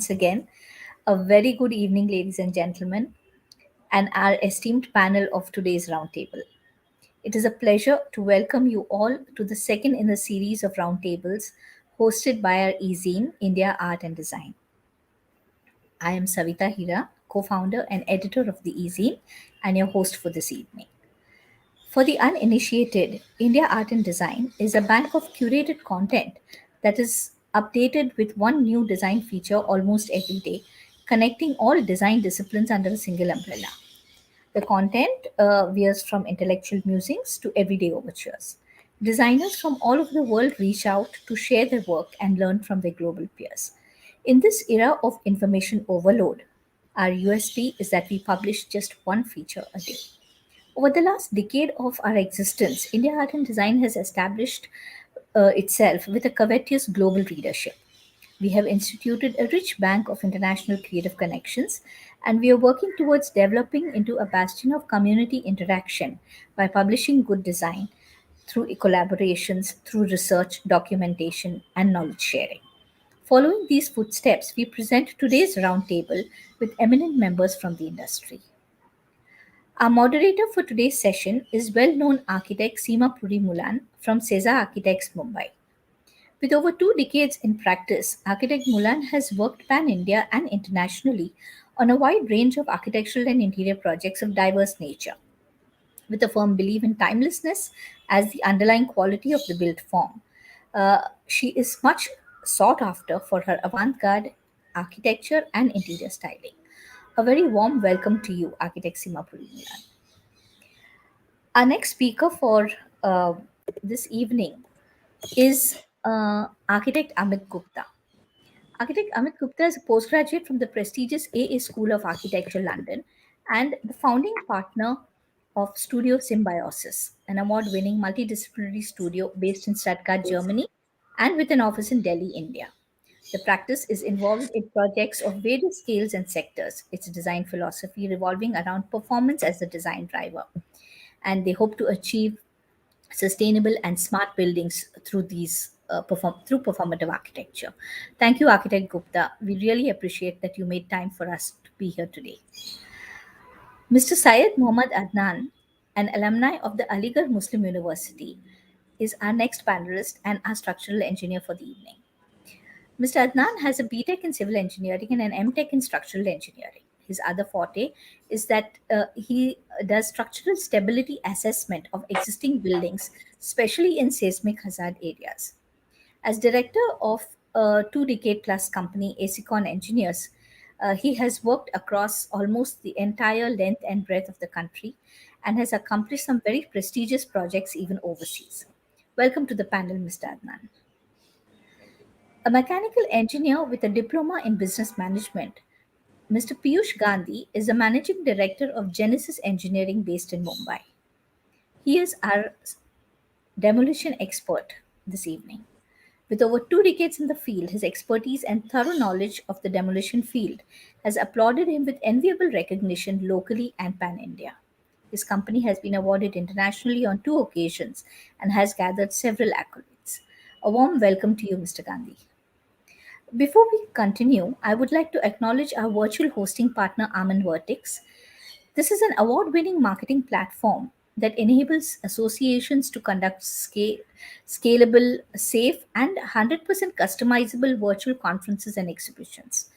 once again. A very good evening, ladies and gentlemen, and our esteemed panel of today's roundtable. It is a pleasure to welcome you all to the second in the series of roundtables hosted by our eZine, India Art and Design. I am Savita Hira, co founder and editor of the eZine, and your host for this evening. For the uninitiated, India Art and Design is a bank of curated content that is updated with one new design feature almost every day, connecting all design disciplines under a single umbrella. The content veers from intellectual musings to everyday overtures. Designers from all over the world reach out to share their work and learn from their global peers. In this era of information overload, our USP is that we publish just one feature a day. Over the last decade of our existence, India Art and Design has established itself with a covetous global readership. We have instituted a rich bank of international creative connections, and we are working towards developing into a bastion of community interaction by publishing good design through collaborations, through research, documentation, and knowledge sharing. Following these footsteps, we present today's roundtable with eminent members from the industry. Our moderator for today's session is well known architect Seema Puri Mulan from Seza Architects Mumbai. With over 2 decades in practice, architect Mulan has worked pan India and internationally on a wide range of architectural and interior projects of diverse nature. With a firm belief in timelessness as the underlying quality of the built form, she is much sought after for her avant garde architecture and interior styling. A very warm welcome to you, Architect Seema Puri Mulan. Our next speaker for this evening is architect Amit Gupta. Architect Amit Gupta is a postgraduate from the prestigious AA School of Architecture, London, and the founding partner of Studio Symbiosis, an award winning multidisciplinary studio based in Stuttgart, Germany, and with an office in Delhi, India. The practice is involved in projects of various scales and sectors. Its design philosophy revolving around performance as the design driver, and they hope to achieve sustainable and smart buildings through through performative architecture. Thank you, Architect Gupta. We really appreciate that you made time for us to be here today. Mr. Syed Mohammad Adnan, an alumni of the Aligarh Muslim University, is our next panelist and our structural engineer for the evening. Mr. Adnan has a BTech in civil engineering and an MTech in structural engineering. His other forte is that he does structural stability assessment of existing buildings, especially in seismic hazard areas. As director of a 2 decade plus company, Acicon Engineers, he has worked across almost the entire length and breadth of the country and has accomplished some very prestigious projects even overseas. Welcome to the panel, Mr. Adnan. A mechanical engineer with a diploma in business management, Mr. Piyush Gandhi is the managing director of Genesis Engineering based in Mumbai. He is our demolition expert this evening. With over 2 decades in the field, his expertise and thorough knowledge of the demolition field has applauded him with enviable recognition locally and pan India. His company has been awarded internationally on 2 occasions and has gathered several accolades. A warm welcome to you, Mr. Gandhi. Before we continue, I would like to acknowledge our virtual hosting partner, Aman Vertex. This is an award winning marketing platform that enables associations to conduct scalable, safe, and 100% customizable virtual conferences and exhibitions.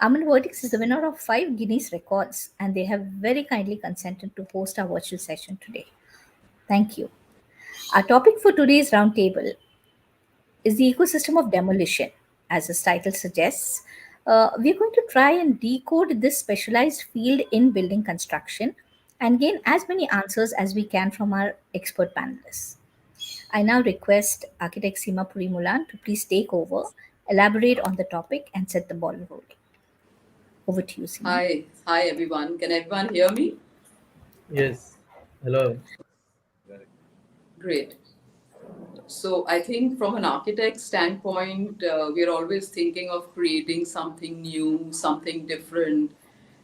Aman Vertex is the winner of 5 Guinness records, and they have very kindly consented to host our virtual session today. Thank you. Our topic for today's roundtable is the ecosystem of demolition. As the title suggests, we're going to try and decode this specialized field in building construction and gain as many answers as we can from our expert panelists. I now request Architect Seema Puri Mulan to please take over, elaborate on the topic, and set the ball rolling. Over to you, Seema. Hi everyone. Can everyone hear me? Yes. Hello. Great. So I think from an architect standpoint, we're always thinking of creating something new, something different,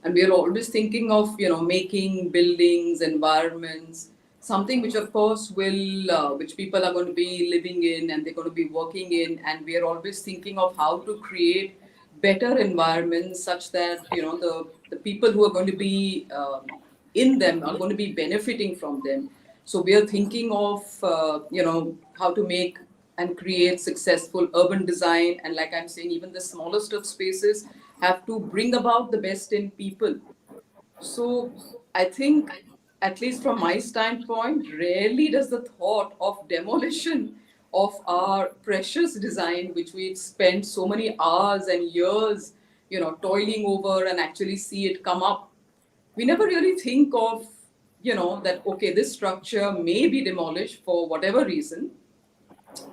and we're always thinking of making buildings, environments, something which of course which people are going to be living in and they're going to be working in, and we're always thinking of how to create better environments such that the people who are going to be in them are going to be benefiting from them. So we are thinking of how to make and create successful urban design, and like I'm saying, even the smallest of spaces have to bring about the best in people. So I think, at least from my standpoint, rarely does the thought of demolition of our precious design, which we've spent so many hours and years, toiling over, and actually see it come up. We never really think of, that okay, this structure may be demolished for whatever reason,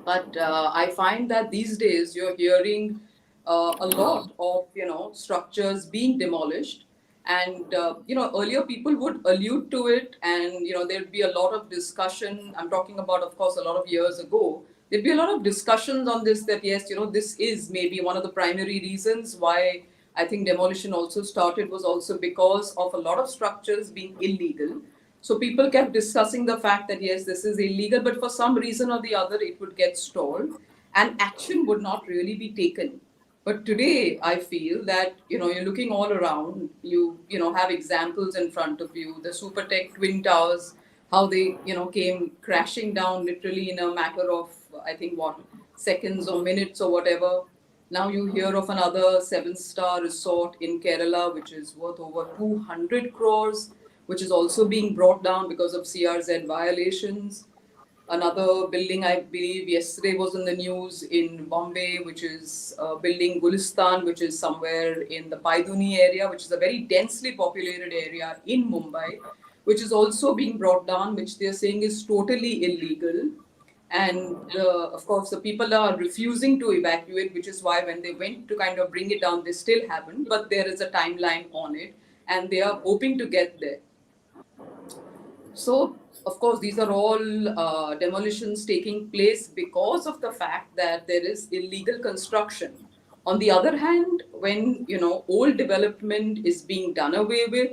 but I find that these days you're hearing a lot of structures being demolished, and earlier people would allude to it, and there'd be a lot of discussion. I'm talking about, of course, a lot of years ago. There'd be a lot of discussions on this, that yes, this is maybe one of the primary reasons why I think demolition also started, was also because of a lot of structures being illegal. So people kept discussing the fact that yes, this is illegal, but for some reason or the other, it would get stalled and action would not really be taken. But today, I feel that you're looking all around. You have examples in front of you. The Supertech twin towers, how they came crashing down literally in a matter of, I think, what, seconds or minutes or whatever. Now you hear of another seven-star resort in Kerala, which is worth over 200 crores, which is also being brought down because of CRZ violations. Another building, I believe, yesterday was in the news in Bombay, which is building Gulistan, which is somewhere in the Paiduni area, which is a very densely populated area in Mumbai, which is also being brought down, which they're saying is totally illegal. And of course, the people are refusing to evacuate, which is why when they went to kind of bring it down, they still haven't, but there is a timeline on it, and they are hoping to get there. So, of course, these are all demolitions taking place because of the fact that there is illegal construction. On the other hand, when old development is being done away with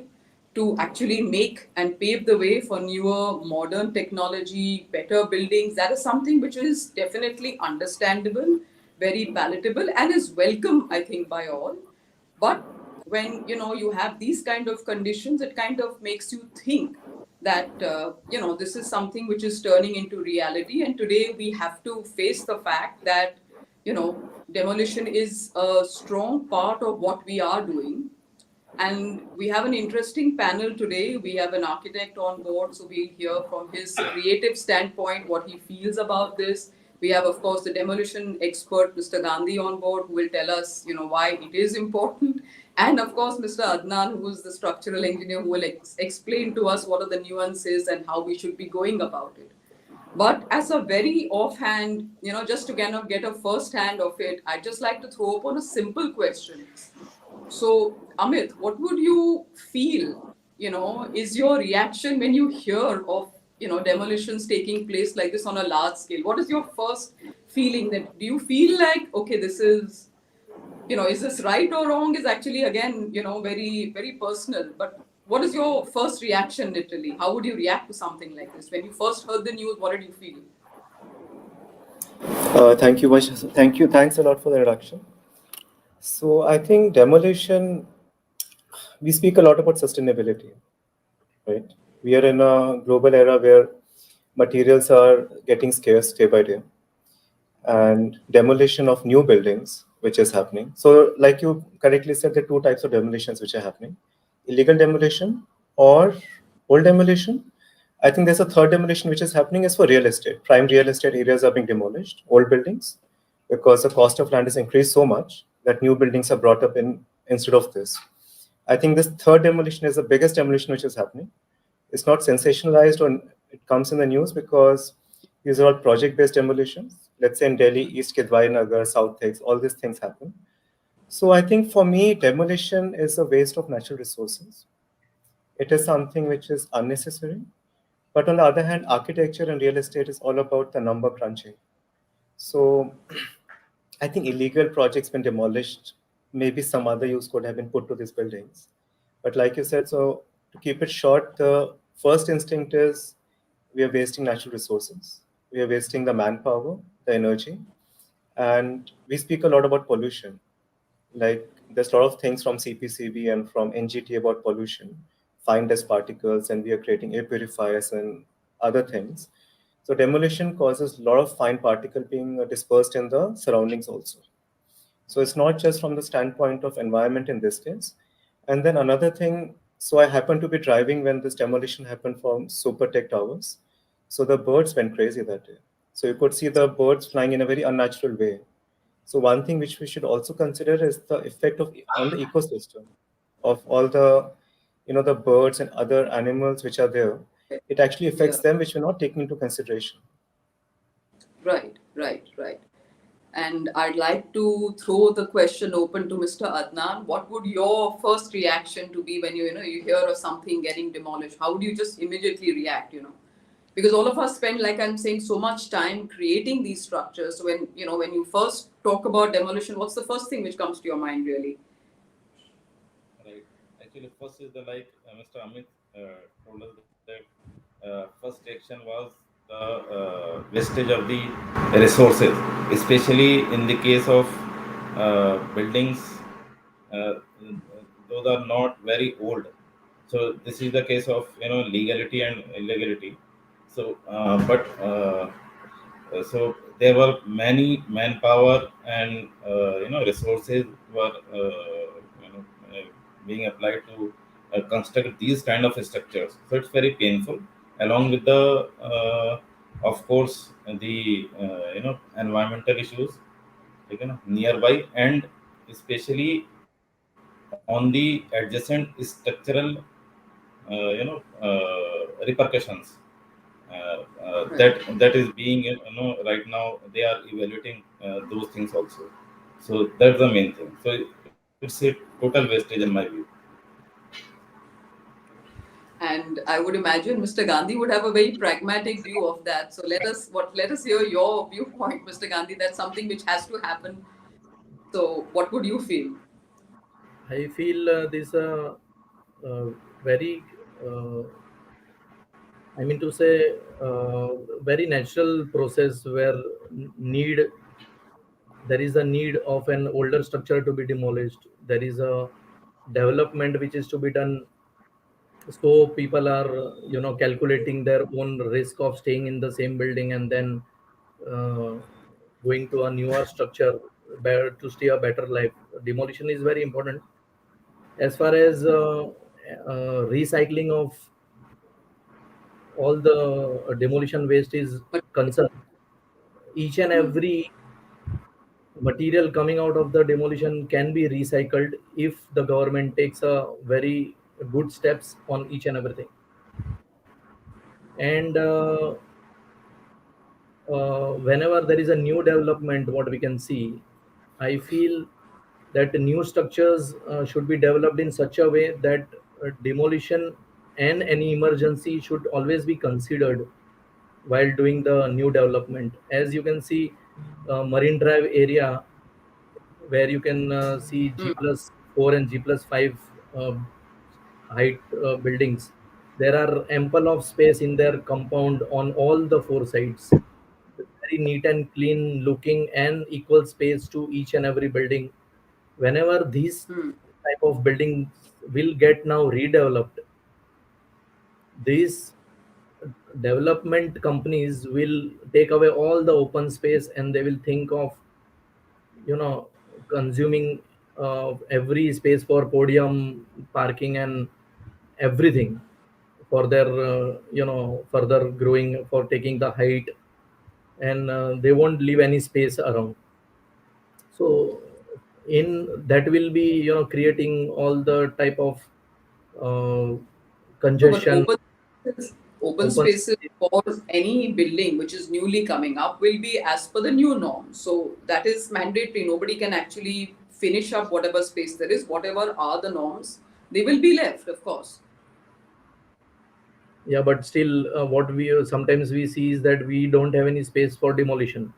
to actually make and pave the way for newer, modern technology, better buildings, that is something which is definitely understandable, very palatable, and is welcome, I think, by all. But when you have these kind of conditions, it kind of makes you think that this is something which is turning into reality, and today we have to face the fact that demolition is a strong part of what we are doing. And we have an interesting panel today. We have an architect on board, so we'll hear from his creative standpoint what he feels about this. We have, of course, the demolition expert, Mr. Gandhi, on board, who will tell us, why it is important. And of course, Mr. Adnan, who is the structural engineer, who will explain to us what are the nuances and how we should be going about it. But as a very offhand, just to kind of get a first hand of it, I'd just like to throw upon a simple question. So, Amit, what would you feel, is your reaction when you hear of, demolitions taking place like this on a large scale? What is your first feeling? That do you feel like, okay, this is, is this right or wrong, is actually, again, very, very personal. But what is your first reaction, literally? How would you react to something like this? When you first heard the news, what did you feel? Thank you, Vash. Thank you. Thanks a lot for the introduction. So I think demolition, we speak a lot about sustainability, right? We are in a global era where materials are getting scarce day by day, and demolition of new buildings, which is happening. So like you correctly said, there are two types of demolitions which are happening: illegal demolition or old demolition. I think there's a third demolition which is happening is for real estate. Prime real estate areas are being demolished, old buildings, because the cost of land has increased so much that new buildings are brought up in instead of this. I think this third demolition is the biggest demolition which is happening. It's not sensationalized or it comes in the news because these are all project-based demolitions. Let's say in Delhi, East Kidwai Nagar, South Thix, all these things happen. So I think for me, demolition is a waste of natural resources. It is something which is unnecessary. But on the other hand, architecture and real estate is all about the number crunching. So I think illegal projects been demolished. Maybe some other use could have been put to these buildings. But like you said, so to keep it short, the first instinct is we are wasting natural resources. We are wasting the manpower, the energy. And we speak a lot about pollution. Like there's a lot of things from CPCB and from NGT about pollution, fine dust particles, and we are creating air purifiers and other things. So demolition causes a lot of fine particle being dispersed in the surroundings also. So it's not just from the standpoint of environment in this case. And then another thing, so I happened to be driving when this demolition happened from Supertech Towers. So the birds went crazy that day. So you could see the birds flying in a very unnatural way. So one thing which we should also consider is the effect of on the ecosystem of all the the birds and other animals which are there. It actually affects Yeah. them, which we're not taking into consideration. Right, right, right. And I'd like to throw the question open to Mr. Adnan. What would your first reaction to be when you hear of something getting demolished? How would you just immediately react? Because all of us spend, like I'm saying, so much time creating these structures. So when you first talk about demolition, what's the first thing which comes to your mind, really? Right. Actually, first is the like Mr. Amit told us that first reaction was the wastage of the resources, especially in the case of buildings. Those are not very old. So this is the case of legality and illegality. So, so there were many manpower and resources were being applied to construct these kind of structures. So it's very painful. Along with the of course the environmental issues nearby, and especially on the adjacent structural repercussions Right. that is being right now they are evaluating those things also. So that's the main thing. So it's a total wastage in my view. And I would imagine Mr. Gandhi would have a very pragmatic view of that. So let us hear your viewpoint, Mr. Gandhi. That's something which has to happen. So what would you feel? I feel this very, uh, I mean to say, very natural process where need there is a need of an older structure to be demolished. There is a development which is to be done, so people are calculating their own risk of staying in the same building and then uh, going to a newer structure better to stay a better life. Demolition is very important as far as recycling of all the demolition waste is But concerned. Each and hmm, every material coming out of the demolition can be recycled if the government takes a very good steps on each and everything. And whenever there is a new development, what we can see, I feel that the new structures should be developed in such a way that demolition and any emergency should always be considered while doing the new development. As you can see, Marine Drive area where you can see hmm, G+4 and G+5 uh, height buildings. There are ample of space in their compound on all the four sides. Very neat and clean looking and equal space to each and every building. Whenever these hmm, type of buildings will get now redeveloped, these development companies will take away all the open space and they will think of you know consuming every space for podium parking and everything for their further growing, for taking the height, and they won't leave any space around. So in that will be creating all the type of uh, no, but congestion, open open spaces space. for any building which is newly coming up will be as per the new norm. So that is mandatory. Nobody can actually finish up whatever space there is. Whatever are the norms, they will be left, of course. Yeah, but still what we sometimes we see is that we don't have any space for demolition.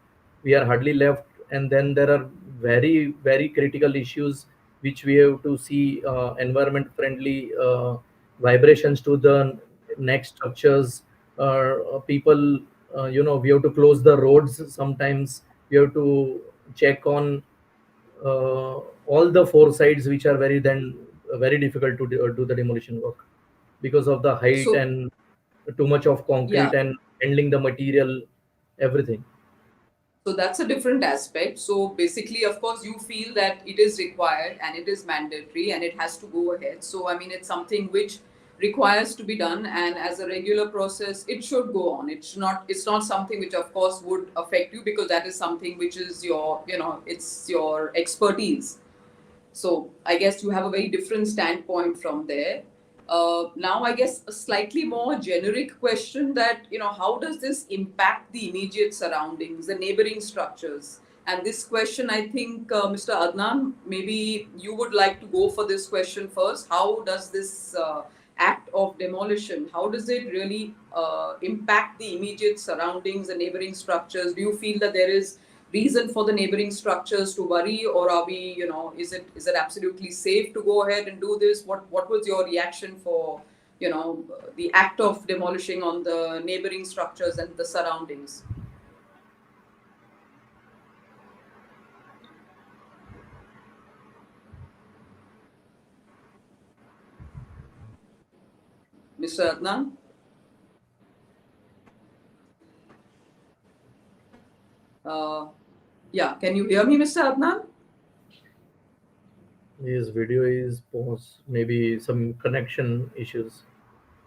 We are hardly left, and then there are very very critical issues which we have to see, environment friendly vibrations to the next structures. People, we have to close the roads sometimes. We have to check on uh, all the four sides, which are very difficult to do the demolition work because of the height So and too much of yeah, concrete and handling the material, everything. so that's a different aspect. So basically, of course, you feel that it is required and it is mandatory and it has to go ahead. So I mean, it's something which requires to be done, and as a regular process, it should go on. It's not something which, of course, would affect you, because that is something which is your, it's your expertise. So I guess you have a very different standpoint from there. Now, I guess a slightly more generic question, that, how does this impact the immediate surroundings, the neighboring structures? And this question, I think, Mr. Adnan, maybe you would like to go for this question first. How does this act of demolition, how does it really impact the immediate surroundings, the neighboring structures? Do you feel that there is reason for the neighboring structures to worry, or are we, is it absolutely safe to go ahead and do this? What was your reaction for, the act of demolishing on the neighboring structures and the surroundings? Mr. Adnan? uh, yeah, can you hear me, Mr. Adnan? His video is paused, maybe some connection issues.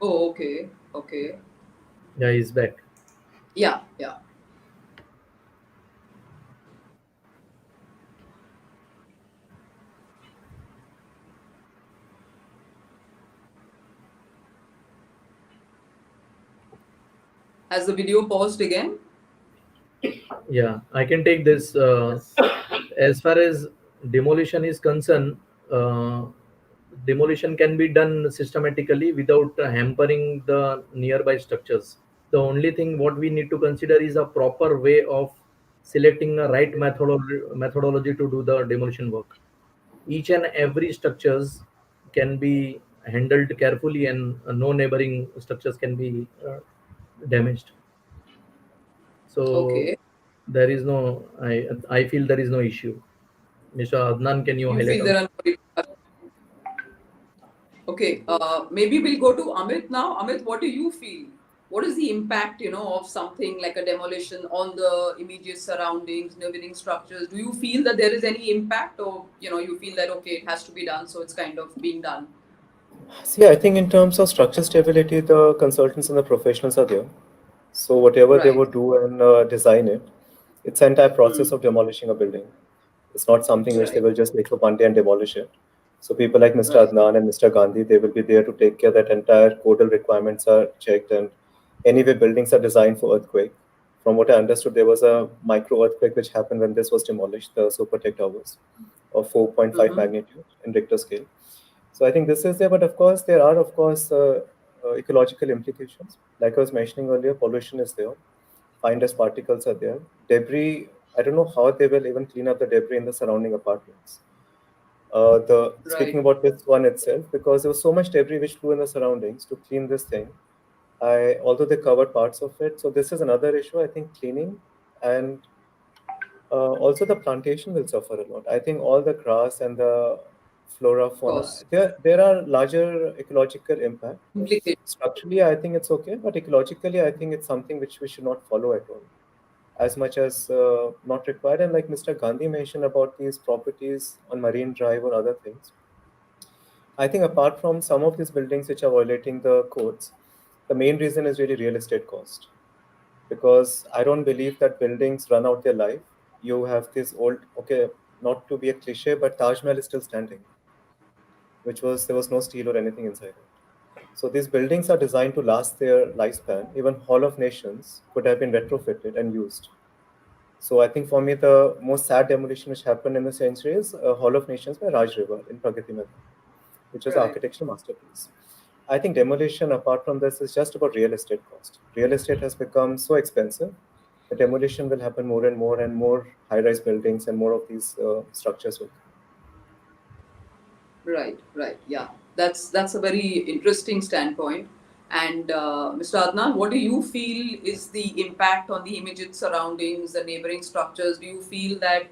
Oh, okay, okay. Yeah, he's back. Yeah, yeah. Has the video paused again? Yeah, I can take this. As far as demolition is concerned, uh, demolition can be done systematically without hampering the nearby structures. The only thing what we need to consider is a proper way of selecting a right methodology to do the demolition work. Each and every structures can be handled carefully, and no neighboring structures can be damaged. So Okay. there is no, I feel there is no issue. Mr. Adnan, can you You highlight feel on? there are no repercussions? Okay, maybe we'll go to Amit now. Amit, what do you feel? What is the impact, of something like a demolition on the immediate surroundings, neighboring structures? Do you feel that there is any impact, or, you feel that, okay, it has to be done, so it's kind of being done? See, I think in terms of structure stability, the consultants and the professionals are there. So whatever they Right. would do and design it, it's an entire process Hmm. of demolishing a building. It's not something which they Right. will just make up one day and demolish it. So people like Mr. Right. Adnan and Mr. Gandhi, they will be there to take care that entire codal requirements are checked. And anyway, buildings are designed for earthquake. From what I understood, there was a micro earthquake which happened when this was demolished, the Supertech towers of 4.5 Mm-hmm. magnitude in Richter scale. So I think this is there, but of course there are ecological implications. Like I was mentioning earlier, pollution is there, fine dust particles are there, debris. I don't know how they will even clean up the debris in the surrounding apartments. The speaking Right. about this one itself, because there was so much debris which flew in the surroundings to clean this thing. Although they covered parts of it, so this is another issue. I think cleaning and also the plantation will suffer a lot. I think all the grass and the flora, Of fauna, course. there are larger ecological impact. Implication. Structurally, I think it's okay, but ecologically, I think it's something which we should not follow at all, as much as not required. And like Mr. Gandhi mentioned about these properties on Marine Drive or other things, I think apart from some of these buildings which are violating the codes, the main reason is really real estate cost. Because I don't believe that buildings run out their life. You have this old, okay, not to be a cliche, but Taj Mahal is still standing, which was there was no steel or anything inside it. So these buildings are designed to last their lifespan. Even Hall of Nations could have been retrofitted and used. So I think for me, the most sad demolition which happened in the century is Hall of Nations by Raj River in Pragati Mehta, which was an Right. architectural masterpiece. I think demolition, apart from this, is just about real estate cost. Real estate has become so expensive that demolition will happen more and more high-rise buildings and more of these structures will come. Right, right, yeah. That's a very interesting standpoint. And Mr. Adnan, what do you feel is the impact on the immediate surroundings, the neighboring structures? Do you feel that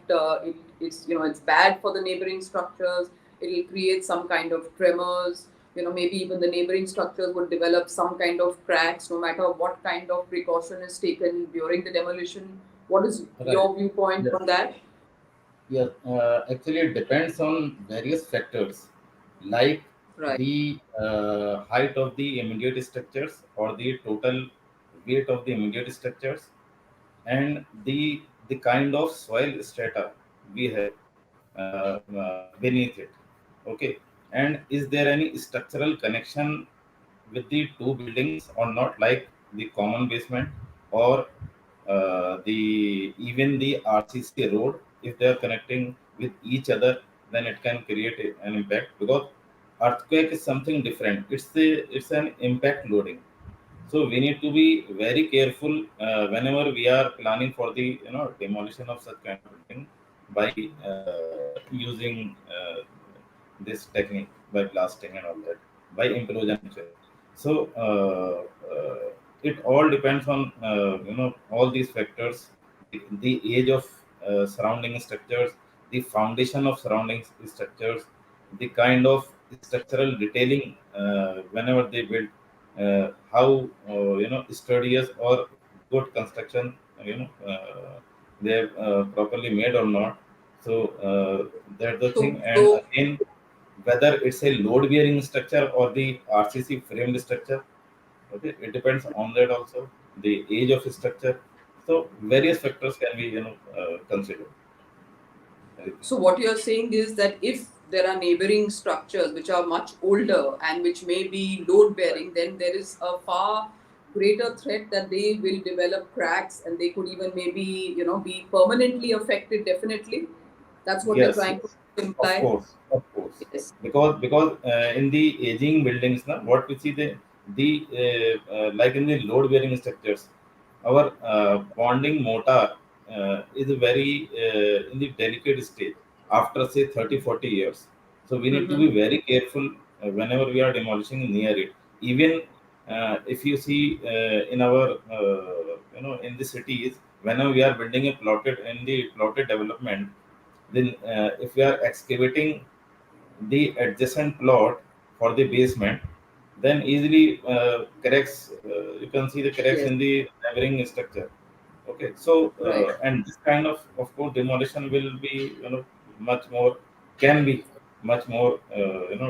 it's bad for the neighboring structures? It will create some kind of tremors. Maybe even the neighboring structures would develop some kind of cracks, no matter what kind of precaution is taken during the demolition. What is Right. your viewpoint Yeah. on that? Yeah, actually, it depends on various factors, like Right. the height of the immediate structures or the total weight of the immediate structures, and the kind of soil strata we have beneath it. Okay, and is there any structural connection with the two buildings or not, like the common basement or the even the RCC road? If they are connecting with each other, then it can create an impact, because earthquake is something different. It's an impact loading. So we need to be very careful whenever we are planning for the demolition of such kind of building by using this technique, by blasting and all that, by implosion actually. So it all depends on all these factors, the age of surrounding structures, the foundation of surrounding structures, the kind of structural detailing whenever they build, how studious or good construction they have properly made or not. So that's the So, thing. And so again, whether it's a load bearing structure or the RCC framed structure, okay, it depends on that also, the age of structure. So various factors can be considered. So what you're saying is that if there are neighboring structures which are much older and which may be load bearing, then there is a far greater threat that they will develop cracks and they could even maybe be permanently affected. Definitely, that's what you're Yes, trying to yes, of imply. course, of course. Yes. Because in the aging buildings, now what we see, the like in the load bearing structures, our bonding mortar is very in the delicate stage after say 30-40 years. So we need to be Mm-hmm. very careful whenever we are demolishing near it. Even if you see in our in the cities, whenever we are building a plotted in the plotted development, then if we are excavating the adjacent plot for the basement, then easily cracks, you can see the cracks Yes. in the neighboring structure. Okay, so Right. and this kind of course, demolition will be much more, can be much more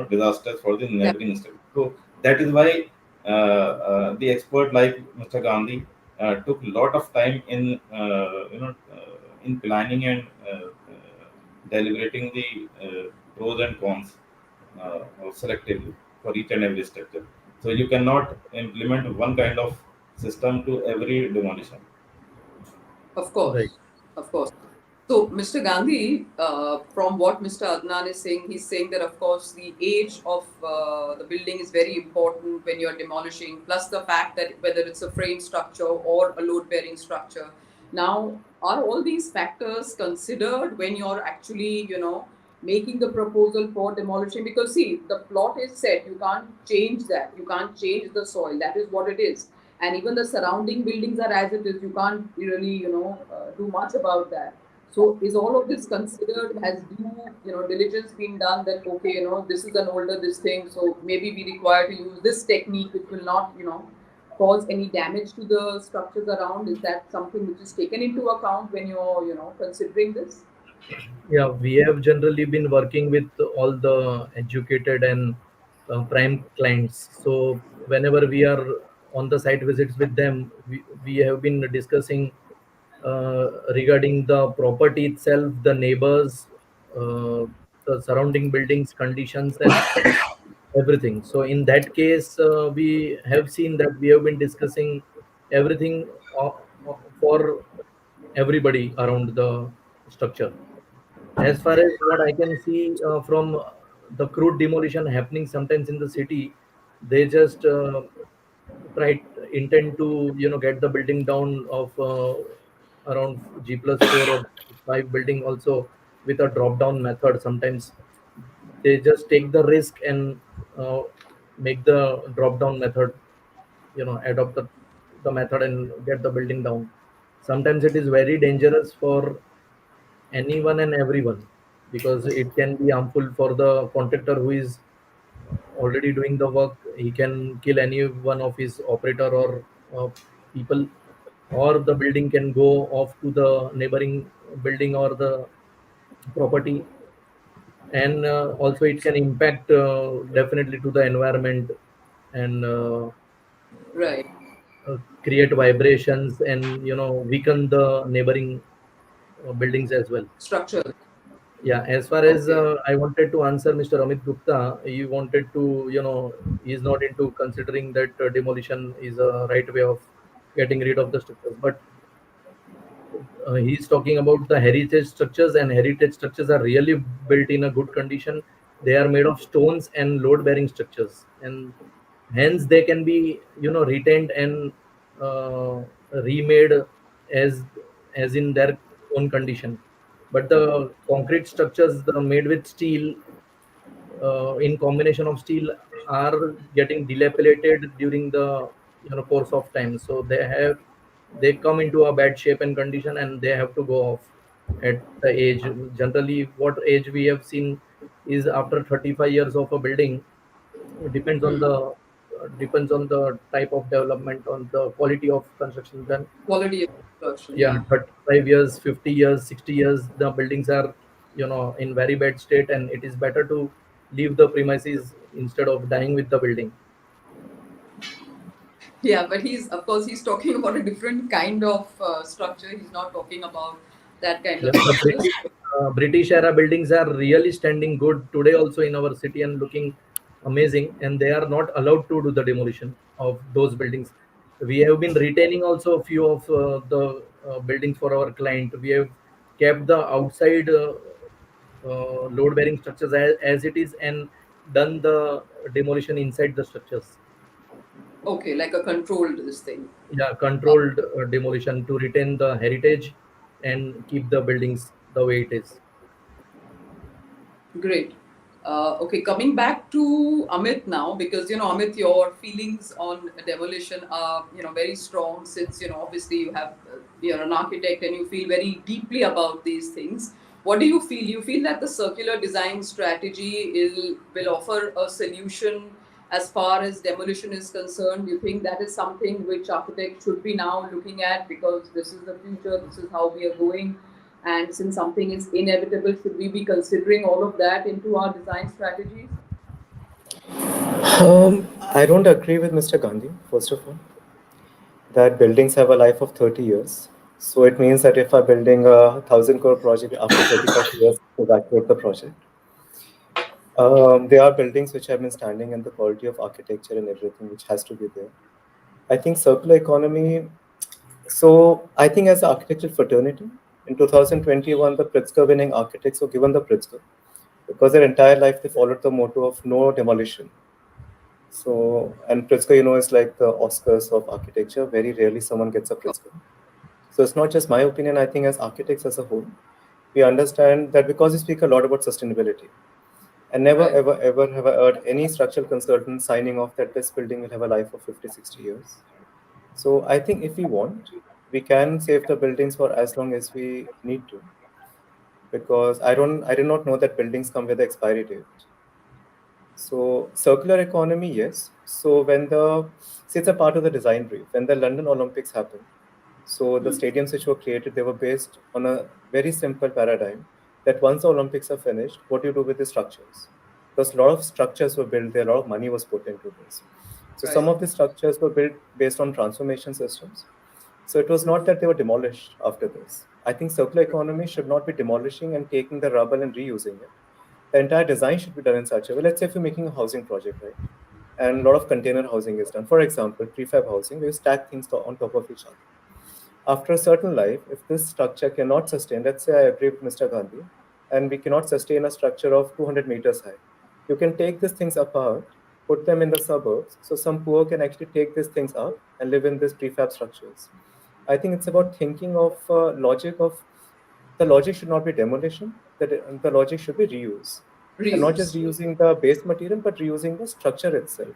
disastrous for the Yeah. neighboring structure. So that is why the expert like Mr. Gandhi took a lot of time in planning and deliberating the pros and cons selectively for each and every structure. So you cannot implement one kind of system to every demolition. Of Right. course. Of course. So, Mr. Gandhi, from what Mr. Adnan is saying, he's saying that, of course, the age of the building is very important when you're demolishing, plus the fact that whether it's a frame structure or a load bearing structure. Now, are all these factors considered when you're actually, making the proposal for demolishing? Because, see, the plot is set, you can't change that, you can't change the soil, that is what it is. And even the surrounding buildings are as it is, you can't really, do much about that. So is all of this considered? Has diligence been done that okay, this is an older this thing, so maybe we require to use this technique which will not, cause any damage to the structures around? Is that something which is taken into account when you're, considering this? Yeah, we have generally been working with all the educated and prime clients. So whenever we are on the site visits with them, we have been discussing regarding the property itself, the neighbors, the surrounding buildings conditions, and everything. So in that case, we have seen that we have been discussing everything for everybody around the structure. As far as what I can see from the crude demolition happening sometimes in the city, they just try intend to get the building down of around G+4 or 5 building also with a drop down method. Sometimes they just take the risk and uh, make the drop down method. adopt the method and get the building down. Sometimes it is very dangerous for anyone and everyone, because it can be harmful for the contractor who is already doing the work. He can kill any one of his operator or people, or the building can go off to the neighboring building or the property. And also it can impact definitely to the environment, and Right. create vibrations, and weaken the neighboring buildings as well. Structure. Yeah, as far as Okay. I wanted to answer Mr. Amit Gupta, he wanted to, he's not into considering that demolition is a right way of getting rid of the structures. But he's talking about the heritage structures, and heritage structures are really built in a good condition. They are made of stones and load bearing structures, and hence they can be, retained and remade as as in their own condition. But the concrete structures, the made with steel, in combination of steel, are getting dilapidated during the course of time. So they come into a bad shape and condition, and they have to go off at the age. Generally, what age we have seen is after 35 years of a building. It depends on the type of development, on the quality of construction done. Quality of construction. Yeah, Yeah. 35 years, 50 years, 60 years, the buildings are in very bad state, and it is better to leave the premises instead of dying with the building. Yeah, but of course, he's talking about a different kind of structure. He's not talking about that kind Yeah, of the structures. British era buildings are really standing good today also in our city and looking amazing, and they are not allowed to do the demolition of those buildings. We have been retaining also a few of the buildings for our client. We have kept the outside load bearing structures as it is, and done the demolition inside the structures. Okay, like a controlled this thing. Yeah, controlled demolition to retain the heritage and keep the buildings the way it is. Great. Okay, coming back to Amit now, because Amit, your feelings on demolition are very strong, since obviously you're an architect and you feel very deeply about these things. What do you feel? You feel that the circular design strategy will offer a solution as far as demolition is concerned? You think that is something which architects should be now looking at, because this is the future, this is how we are going? And since something is inevitable, should we be considering all of that into our design strategies? I don't agree with Mr. Gandhi, first of all, that buildings have a life of 30 years. So it means that if I'm building a 1,000 crore project after 35 years, to evacuate the project. There are buildings which have been standing, and the quality of architecture and everything which has to be there. I think circular economy. So I think as an architecture fraternity, in 2021, the Pritzker winning architects were given the Pritzker because their entire life they followed the motto of no demolition. So, and Pritzker, is like the Oscars of architecture. Very rarely someone gets a Pritzker. So it's not just my opinion. I think as architects as a whole, we understand that because we speak a lot about sustainability. And never, Right. ever, ever have I heard any structural consultant signing off that this building will have a life of 50, 60 years. So I think if we want, we can save the buildings for as long as we need to. Because I did not know that buildings come with the expiry date. So circular economy, yes. So see, it's a part of the design brief. When the London Olympics happened, so the stadiums which were created, they were based on a very simple paradigm that once the Olympics are finished, what do you do with the structures? Because a lot of structures were built there, a lot of money was put into this. So some Right. of the structures were built based on transformation systems. So it was not that they were demolished after this. I think circular economy should not be demolishing and taking the rubble and reusing it. The entire design should be done in such a way. Let's say if you're making a housing project, right? And a lot of container housing is done. For example, prefab housing, where you stack things on top of each other. After a certain life, if this structure cannot sustain, let's say I agree with Mr. Gandhi, and we cannot sustain a structure of 200 meters high, you can take these things apart, put them in the suburbs, so some poor can actually take these things up and live in these prefab structures. I think it's about thinking of the logic should not be demolition, the logic should be reuse. And not just Reuse. reusing the base material, but reusing the structure itself.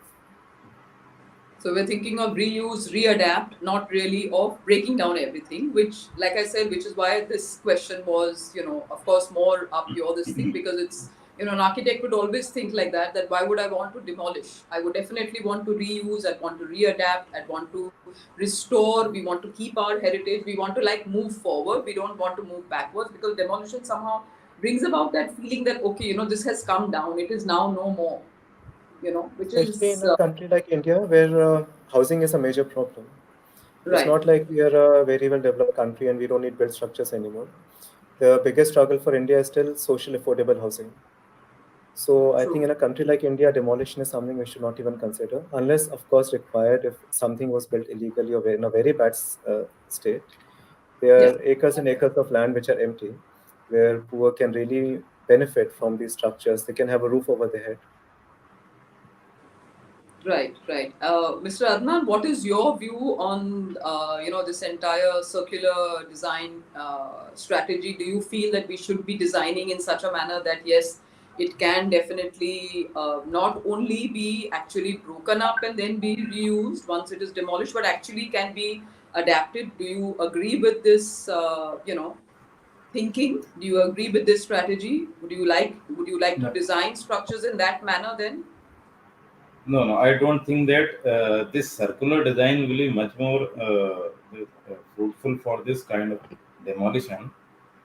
So we're thinking of reuse, readapt, not really of breaking down everything, which, like I said, which is why this question was, of course, more up your this thing, because it's, an architect would always think like that why would I want to demolish? I would definitely want to reuse, I'd want to readapt, I'd want to restore, we want to keep our heritage, we want to like move forward, we don't want to move backwards, because demolition somehow brings about that feeling that, okay, this has come down, it is now no more, which Especially in is a country like India, where housing is a major problem. It's right. not like we are a very well developed country and we don't need built structures anymore. The biggest struggle for India is still social affordable housing. So I think True. in a country like India, demolition is something we should not even consider, unless of course required if something was built illegally or in a very bad state. There Yeah. are acres and acres of land which are empty, where poor can really benefit from these structures. They can have a roof over their head. Right, right. Mr. Adnan, what is your view on this entire circular design strategy? Do you feel that we should be designing in such a manner that yes, it can definitely not only be actually broken up and then be reused once it is demolished, but actually can be adapted? Do you agree with this? Thinking. Do you agree with this strategy? Would you like to No, design structures in that manner then? no, I don't think that this circular design will be much more fruitful for this kind of demolition,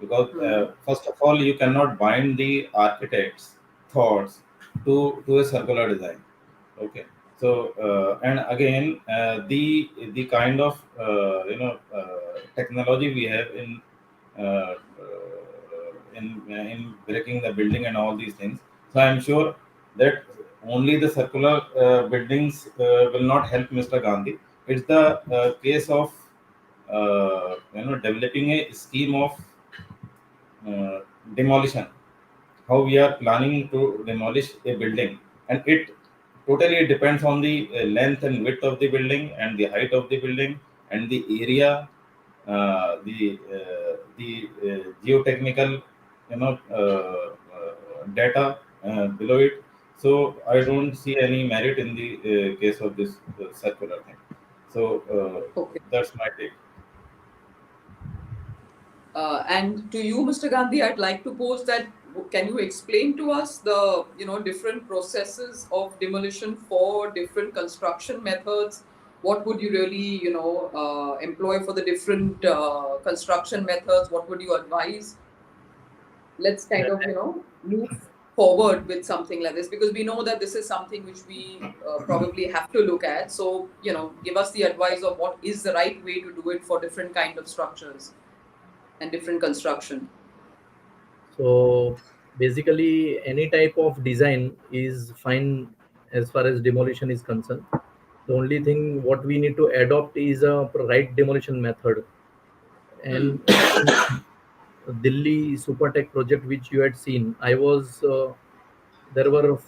because Hmm. first of all, you cannot bind the architect's thoughts to a circular design. Okay, so and again, the kind of technology we have in breaking the building and all these things. So I'm sure that only the circular buildings will not help Mr. Gandhi. It's the case of developing a scheme of uh, demolition, how we are planning to demolish a building, and it totally depends on the length and width of the building and the height of the building and the area, the geotechnical data below it. So I don't see any merit in the case of this circular thing. So Okay. that's my take. And to you, Mr. Gandhi, I'd like to pose that. Can you explain to us the different processes of demolition for different construction methods? What would you really employ for the different construction methods? What would you advise? Let's kind of move forward with something like this, because we know that this is something which we probably have to look at. So give us the advice of what is the right way to do it for different kind of structures and different construction. So basically, any type of design is fine as far as demolition is concerned. The only thing what we need to adopt is a right demolition method. Hmm. And in Delhi Supertech project, which you had seen, I was there were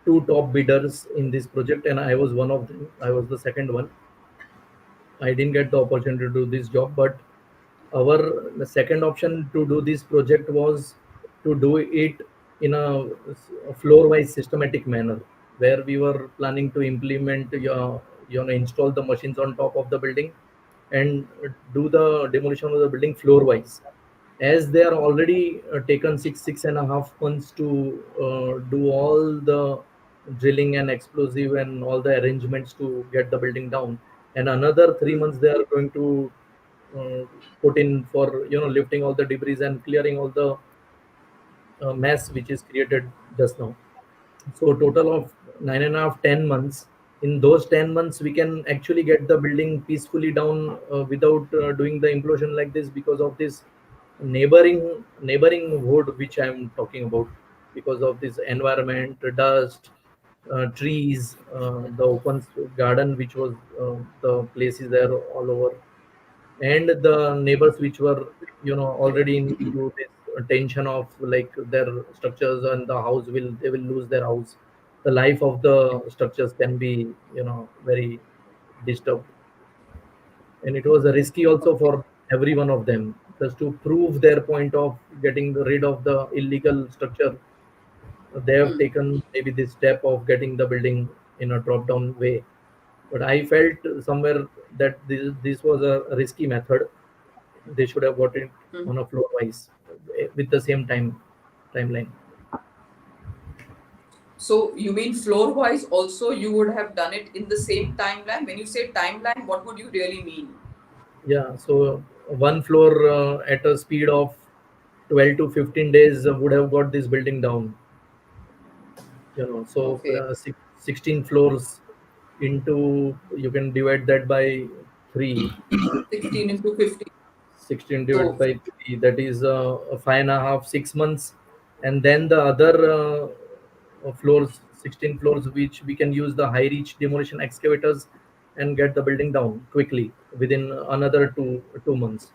two top bidders in this project, and I was one of them. I was the second one. I didn't get the opportunity to do this job, but our the second option to do this project was to do it in a floor-wise systematic manner, where we were planning to implement, install the machines on top of the building and do the demolition of the building floor-wise. As they are already taken 6.5 months to do all the drilling and explosive and all the arrangements to get the building down, and another 3 months they are going to uh, put in for lifting all the debris and clearing all the mess which is created just now. So total of 9.5, 10 months. In those 10 months, we can actually get the building peacefully down without doing the implosion like this, because of this neighboring wood which I'm talking about, because of this environment, dust, trees, the open garden which was the places there all over, and the neighbors which were already into this tension of like their structures, and the house will they will lose their house. The life of the structures can be very disturbed, and it was risky also for every one of them, just to prove their point of getting rid of the illegal structure. They have Hmm. taken maybe this step of getting the building in a drop down way. But I felt somewhere that this was a risky method. They should have got it Mhm. on a floor wise with the same timeline. So you mean floor wise also you would have done it in the same timeline? When you say timeline, what would you really mean? Yeah, so one floor at a speed of 12 to 15 days would have got this building down. So Okay. 16 floors into, you can divide that by 3. 16 into 50. 16 divided So, by 3, that is 5.5, 6 months. And then the other floors, 16 floors, which we can use the high reach demolition excavators and get the building down quickly within another 2 months.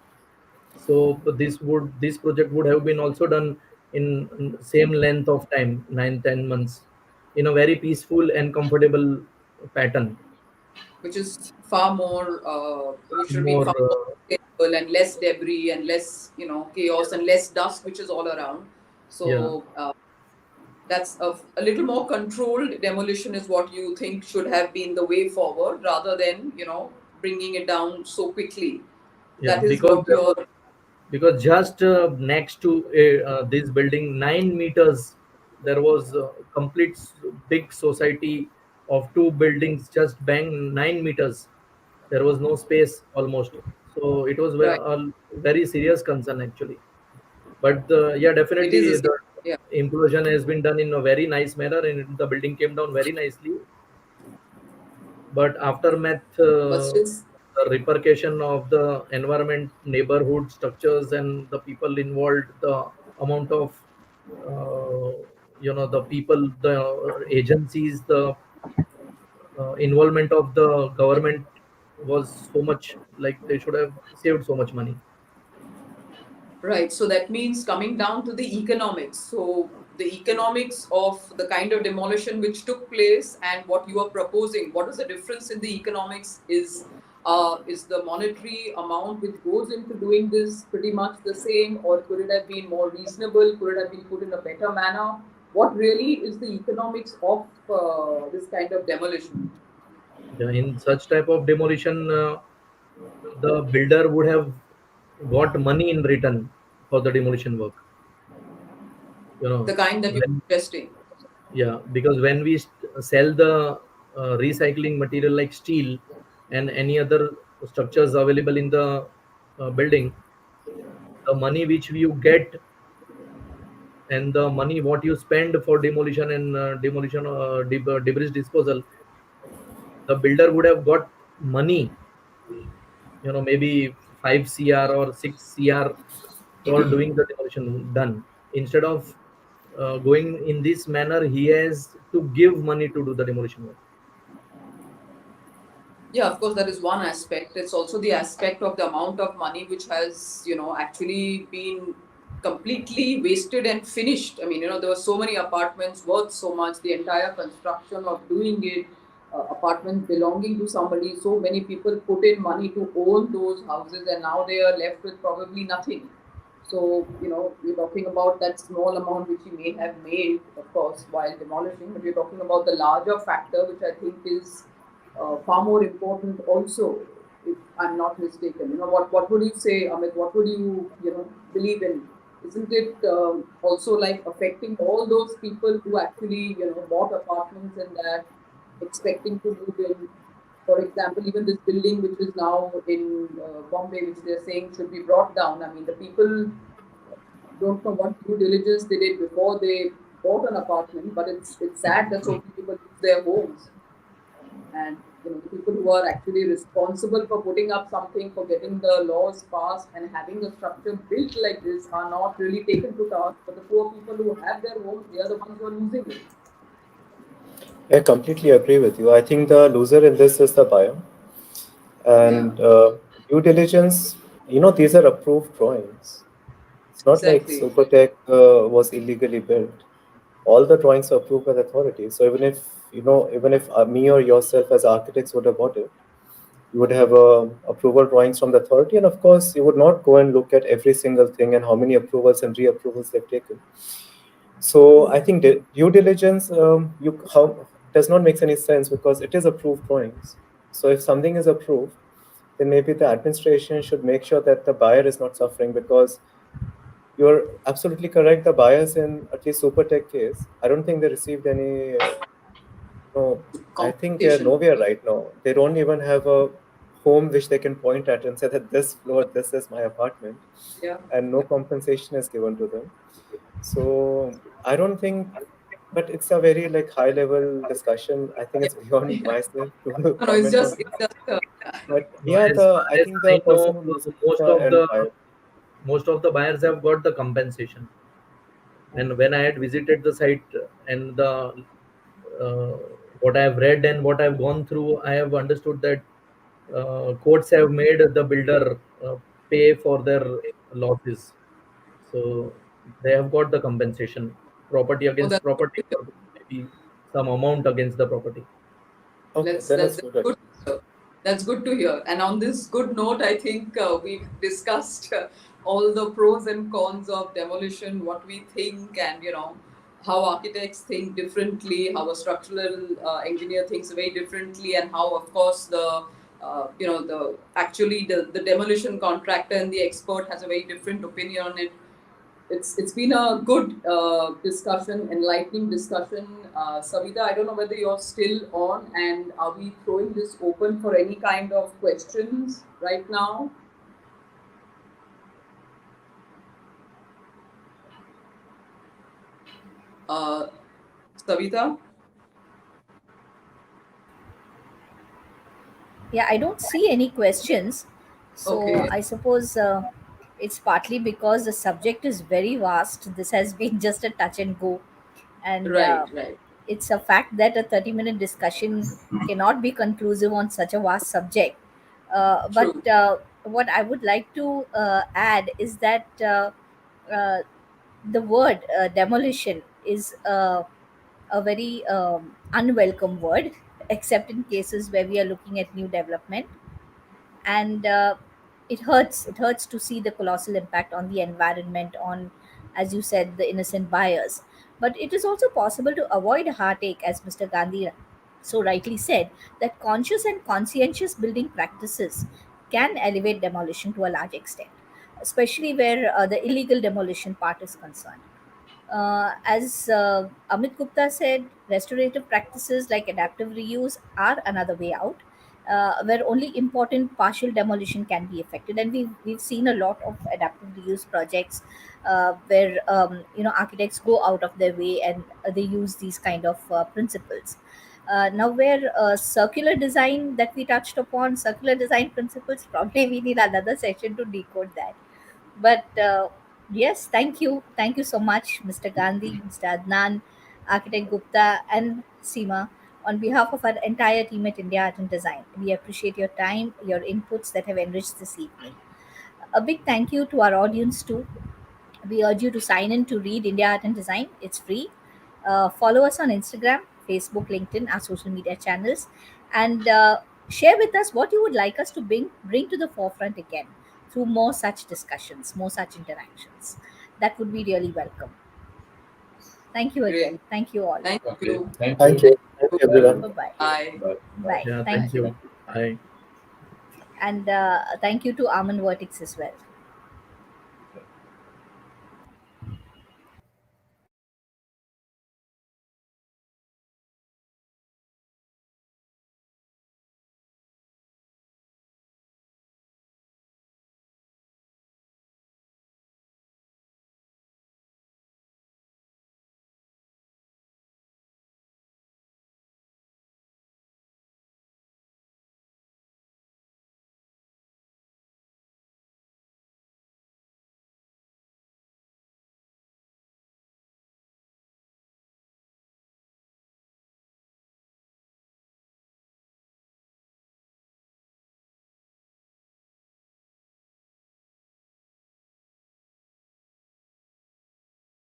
So this project would have been also done in same length of time, 9-10 months, in a very peaceful and comfortable pattern. which is far more, which should be More, far more sustainable and less debris and less, chaos and less dust, which is all around. yeah, So, that's a little more controlled demolition is what you think should have been the way forward rather than, bringing it down so quickly. yeah, That is what you're because just next to this building, 9 meters, there was a complete big society of two buildings just bang 9 meters. There was no space almost. So it was right. a very serious concern actually. But yeah, It is a definitely the yeah. implosion has been done in a very nice manner and the building came down very nicely. But aftermath, But still, the repercussion of the environment, neighborhood structures, and the people involved, the amount of the people, the agencies, the involvement of the government was so much, like they should have saved so much money. right. So that means coming down to the economics. So the economics of the kind of demolition which took place and what you are proposing, what is the difference in the economics? Is the monetary amount which goes into doing this pretty much the same, or could it have been more reasonable? Could it have been put in a better manner? What really is the economics of this kind of demolition? Yeah, in such type of demolition, the builder would have got money in return for the demolition work. The kind that you're When, suggesting. yeah, because when we sell the recycling material like steel and any other structures available in the building, the money which you get and the money what you spend for demolition and debris disposal, the builder would have got money, maybe 5 cr or 6 cr for doing the demolition done. Instead of going in this manner, he has to give money to do the demolition work. Yeah, of course, that is one aspect. It's also the aspect of the amount of money which has, actually been completely wasted and finished. I mean, there were so many apartments worth so much, the entire construction of doing it, apartments belonging to somebody. So many people put in money to own those houses, and now they are left with probably nothing. So, we're talking about that small amount which you may have made, of course, while demolishing, but we're talking about the larger factor, which I think is far more important also, if I'm not mistaken. What would you say, Amit? What would you believe in? Isn't it also like affecting all those people who actually, bought apartments and that, expecting to move in? For example, even this building which is now in Bombay, which they're saying should be brought down. I mean, the people don't know what due diligence they did before they bought an apartment, but it's sad that so many people lose their homes. And the people who are actually responsible for putting up something, for getting the laws passed and having the structure built like this are not really taken to task. But the poor people who have their homes, they are the ones who are losing it. I completely agree with you. I think the loser in this is the buyer. Yeah, And due diligence, these are approved drawings. It's not like exactly. Supertech was illegally built. All the drawings are approved by the authority. So even if me or yourself as architects would have bought it, you would have approval drawings from the authority, and of course, you would not go and look at every single thing and how many approvals and reapprovals they've taken. So I think due diligence does not make any sense because it is approved drawings. So if something is approved, then maybe the administration should make sure that the buyer is not suffering, because you're absolutely correct. The buyers in at least Supertech case, I don't think they received any. No, I think they're Compensation. nowhere right now. They don't even have a home which they can point at and say that this floor, this is my apartment, Yeah. and no compensation is given to them. So I don't think, but it's a very like high level discussion. I think Yeah. it's beyond myself to No, comment on it's this. just But No, yeah, as far I as think I the know, person who looks after the end buyer. most of the buyers have got the compensation. And when I had visited the site and the uh, what I have read and what I've gone through, I have understood that courts have made the builder pay for their losses. So they have got the compensation, property oh, against property, or maybe some amount against the property. Okay, then it's that's good. good. That's good to hear. And on this good note, I think we've discussed all the pros and cons of demolition, what we think, and how architects think differently, how a structural engineer thinks very differently, and how, of course, the demolition contractor and the expert has a very different opinion on it. It's been a good discussion, enlightening discussion. Savita, I don't know whether you're still on, and are we throwing this open for any kind of questions right now? Uh, Savita? Yeah, I don't see any questions. So Okay, I suppose it's partly because the subject is very vast. This has been just a touch and go. And right, right. it's a fact that a 30-minute discussion cannot be conclusive on such a vast subject. But True. what I would like to add is that uh, the word demolition is a very unwelcome word, except in cases where we are looking at new development. And it hurts to see the colossal impact on the environment, on, as you said, the innocent buyers. But it is also possible to avoid heartache, as Mr. Gandhi so rightly said, that conscious and conscientious building practices can elevate demolition to a large extent, especially where the illegal demolition part is concerned. As Amit Gupta said, restorative practices like adaptive reuse are another way out, where only important partial demolition can be effected. And we've seen a lot of adaptive reuse projects where architects go out of their way and they use these kind of principles. Now, where circular design that we touched upon, circular design principles, probably we need another session to decode that. But yes, thank you so much, Mr. Gandhi, Mr. Adnan, Architect Gupta, and Seema. On behalf of our entire team at India Art and Design, we appreciate your time, your inputs that have enriched this evening. A big thank you to our audience too. We urge you to sign in to read India Art and Design. It's free. Follow us on Instagram, Facebook, LinkedIn, our social media channels, and share with us what you would like us to bring to the forefront again through more such discussions, more such interactions. That would be really welcome. Thank you again. Great. Thank you all. Thank Okay, you. thank you. Thank you. Thank you, everyone. Bye bye. Bye. Bye. Bye. Yeah, Thank thank you. you. Bye. And thank you to Aman Vertex as well.